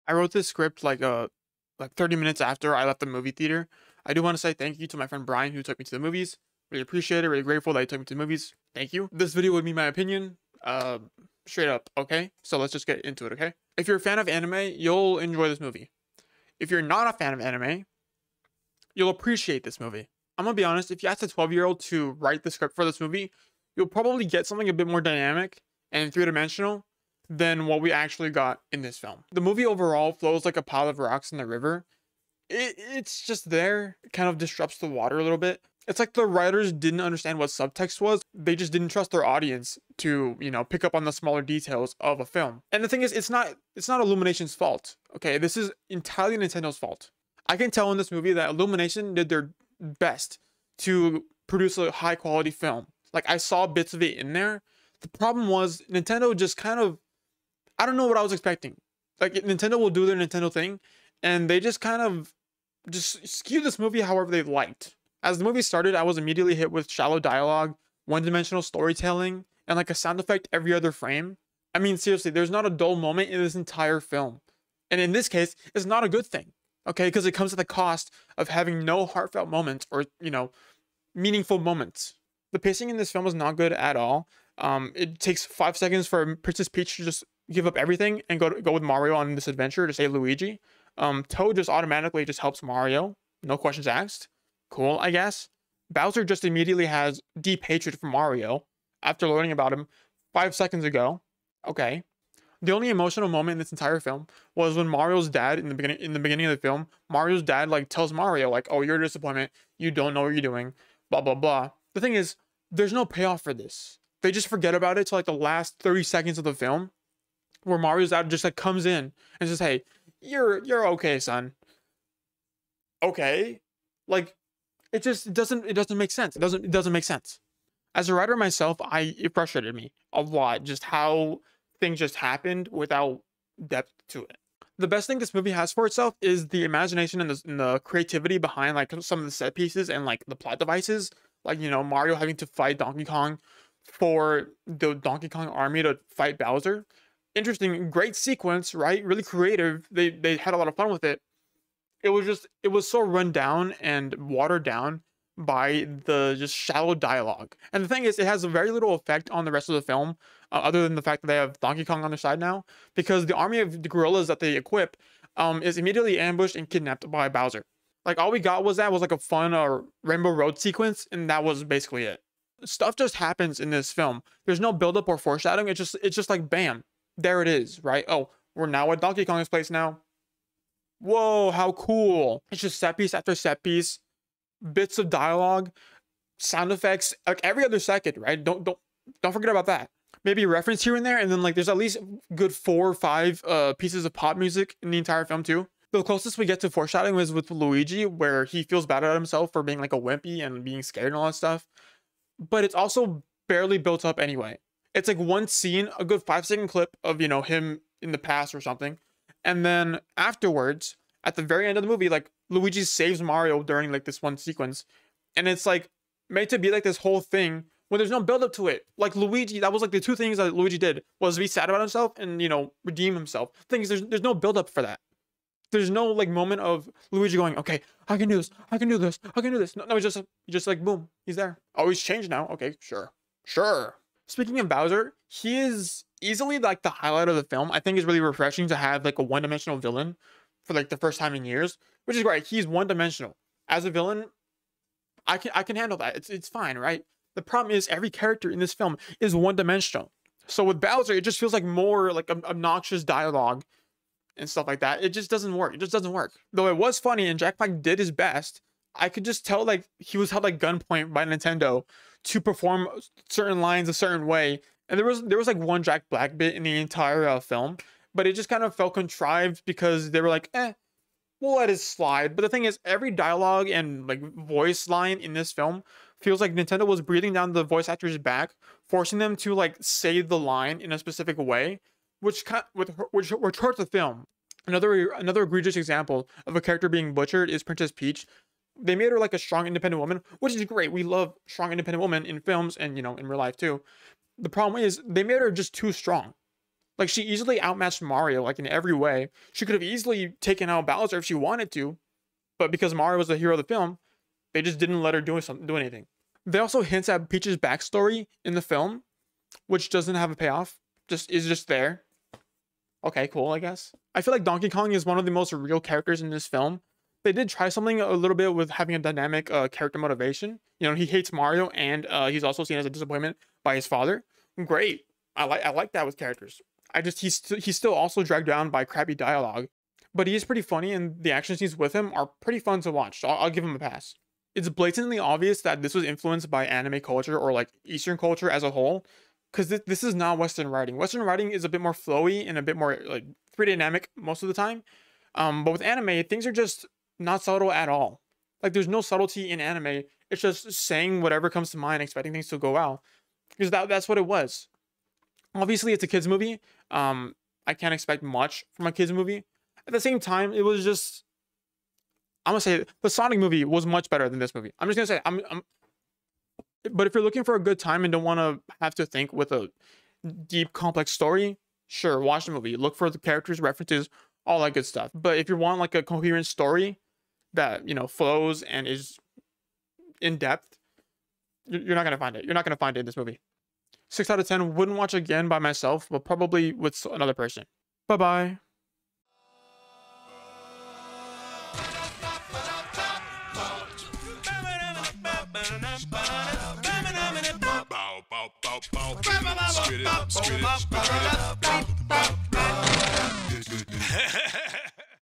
I wrote this script like 30 minutes after I left the movie theater. I do want to say thank you to my friend Brian who took me to the movies. Really appreciate it. Really grateful that he took me to the movies. Thank you. This video would be my opinion. Straight up. Okay. So let's just get into it. Okay. If you're a fan of anime, you'll enjoy this movie. If you're not a fan of anime, you'll appreciate this movie. I'm gonna be honest. If you asked a 12-year-old to write the script for this movie, you'll probably get something a bit more dynamic and three-dimensional than what we actually got in this film. The movie overall flows like a pile of rocks in the river. It's just there. It kind of disrupts the water a little bit. It's like the writers didn't understand what subtext was. They just didn't trust their audience to, pick up on the smaller details of a film. And the thing is, it's not Illumination's fault. Okay, this is entirely Nintendo's fault. I can tell in this movie that Illumination did their best to produce a high quality film. Like I saw bits of it in there. The problem was Nintendo just kind of, I don't know what I was expecting. Like Nintendo will do their Nintendo thing and they just kind of just skew this movie however they liked. As the movie started, I was immediately hit with shallow dialogue, one-dimensional storytelling, and like a sound effect every other frame. I mean, seriously, there's not a dull moment in this entire film. And in this case, it's not a good thing, okay? Because it comes at the cost of having no heartfelt moments or, meaningful moments. The pacing in this film is not good at all. It takes 5 seconds for Princess Peach to just give up everything and go with Mario on this adventure to save Luigi. Toad just automatically just helps Mario, no questions asked. Cool, I guess. Bowser just immediately has deep hatred for Mario after learning about him 5 seconds ago. Okay. The only emotional moment in this entire film was when Mario's dad in the beginning of the film, Mario's dad like tells Mario like, "Oh, you're a disappointment. You don't know what you're doing." Blah blah blah. The thing is, there's no payoff for this. They just forget about it till like the last 30 seconds of the film, where Mario's dad just like comes in and says, "Hey, you're okay, son." Okay, like it doesn't make sense. It doesn't make sense. As a writer myself, it frustrated me a lot just how things just happened without depth to it. The best thing this movie has for itself is the imagination and the creativity behind like some of the set pieces and like the plot devices. Like Mario having to fight Donkey Kong for the Donkey Kong army to fight Bowser. Interesting, great sequence, right? Really creative. They had a lot of fun with it. It was so run down and watered down by the just shallow dialogue. And the thing is, it has very little effect on the rest of the film, other than the fact that they have Donkey Kong on their side now, because the army of the gorillas that they equip is immediately ambushed and kidnapped by Bowser. Like all we got was like a fun Rainbow Road sequence, and that was basically it. Stuff just happens in this film. There's no buildup or foreshadowing. It's just like bam, there it is, right? Oh, we're now at Donkey Kong's place now. Whoa, how cool. It's just set piece after set piece, bits of dialogue, sound effects, like every other second, right? Don't forget about that. Maybe a reference here and there, and then like there's at least good 4 or 5 pieces of pop music in the entire film too. The closest we get to foreshadowing was with Luigi, where he feels bad about himself for being like a wimpy and being scared and all that stuff. But it's also barely built up anyway. It's like one scene, a good 5-second clip of him in the past or something. And then afterwards, at the very end of the movie, like Luigi saves Mario during like this one sequence. And it's like made to be like this whole thing when there's no build up to it. Like Luigi, that was like the two things that Luigi did was be sad about himself and redeem himself. Things there's no build up for that. There's no like moment of Luigi going, "Okay, I can do this, I can do this, I can do this." No, it's just like boom, he's there. Oh, he's changed now. Okay, sure. Speaking of Bowser, he is easily like the highlight of the film. I think it's really refreshing to have like a one-dimensional villain for like the first time in years, which is great. He's one-dimensional. As a villain, I can handle that. It's fine, right? The problem is every character in this film is one-dimensional. So with Bowser, it just feels like more like obnoxious dialogue and stuff like that. It just doesn't work. It just doesn't work. Though it was funny and Jack Black did his best, I could just tell like he was held like gunpoint by Nintendo to perform certain lines a certain way. And there was like one Jack Black bit in the entire film, but it just kind of felt contrived because they were like, we'll let it slide. But the thing is, every dialogue and like voice line in this film feels like Nintendo was breathing down the voice actor's back, forcing them to like say the line in a specific way, which hurt the film. Another egregious example of a character being butchered is Princess Peach. They made her like a strong, independent woman, which is great. We love strong, independent women in films and in real life too. The problem is they made her just too strong. Like, she easily outmatched Mario, like, in every way. She could have easily taken out Bowser if she wanted to, but because Mario was the hero of the film, they just didn't let her do anything. They also hint at Peach's backstory in the film, which doesn't have a payoff. Is just there. Okay, cool, I guess. I feel like Donkey Kong is one of the most real characters in this film. They did try something a little bit with having a dynamic character motivation. You know, he hates Mario, and he's also seen as a disappointment by his father. Great. I like that with characters. He's still also dragged down by crappy dialogue, but he is pretty funny, and the action scenes with him are pretty fun to watch. So I'll give him a pass. It's blatantly obvious that this was influenced by anime culture or like Eastern culture as a whole, because this is not Western writing. Western writing is a bit more flowy and a bit more like pretty dynamic most of the time. But with anime, things are just not subtle at all. Like, there's no subtlety in anime. It's just saying whatever comes to mind, expecting things to go well, because that's what it was. Obviously, it's a kids movie. I can't expect much from a kids movie. At the same time, it was just, I'm gonna say the Sonic movie was much better than this movie. I'm just gonna say but if you're looking for a good time and don't want to have to think with a deep, complex story, sure, watch the movie. Look for the characters, references, all that good stuff. But if you want like a coherent story that, you know, flows and is in depth, you're not gonna find it. You're not gonna find it in this movie. 6 out of 10. Wouldn't watch again by myself, but probably with another person. Bye bye. Spit it, spit it, spit it.